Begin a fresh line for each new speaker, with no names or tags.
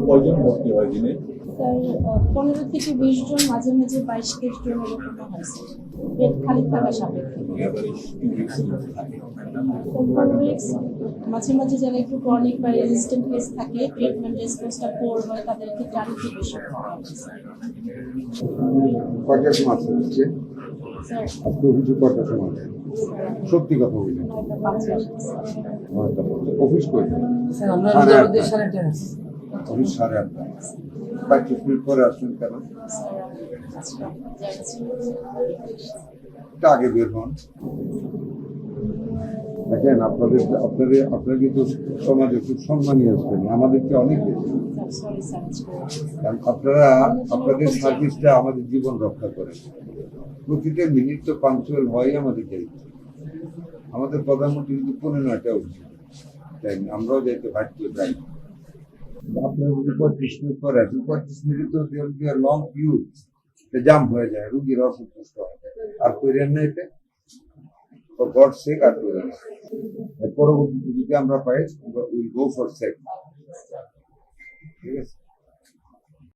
কয়জন ভর্তি হয় দিনে?
স্যার 15 থেকে 20 জন, মাঝে মাঝে 22-23 জন এরকম হয়েছে বেড খালি থাকা সাপেক্ষে। মাঝে মাঝে যারা একটু ক্রনিক বা রেজিস্ট্যান্ট কেস থাকে, ট্রিটমেন্ট রেসপন্সটা পোর হয়, তাদের ক্ষেত্রে আরেকটু বেশি করা হয়।
কয়টার সময় আসছে?
স্যার
আজকে অভিযোগ কয়টার সময়? সত্যি কথা বললেন।
9টা 5 আসছে।
অফিস কই?
স্যার আমরা
সাড়ে আটটা।
আমাদের 8:30 আছে।
অফিস 8:30। 25 মিনিট পরে আসছেন কেন?
স্যার আজকে জায়গা ছিল।
একটু আগে বের হন। দেখেন আপনারা কিন্তু সমাজে খুব সম্মানীয় আসবেন, আমাদেরকে অনেক বেশি।
স্যার সরি স্যার আজকে
কারণ আপনাদের সার্ভিসটা আমাদের জীবন রক্ষা করে। প্রতিটা মিনিট তো পাঞ্চুয়াল হয় আমাদের দায়িত্ব। আমাদের প্রধানমন্ত্রী কিন্তু 15টা উঠছে, তাই আমরাও যাইতে ভাটতে চাই। আপনারা যদি 35 মিনিট পরে আসেন, 35 মিনিট তো লং কিউ, জাম হয়ে যায়, রুগীর অসন্তুষ্ট হয়। আর কইরেন না এটা, গড সেক আর কইরেন না। পরবর্তীতে যদি আমরা পাই, উইল গো ফর সেক। ঠিক আছে।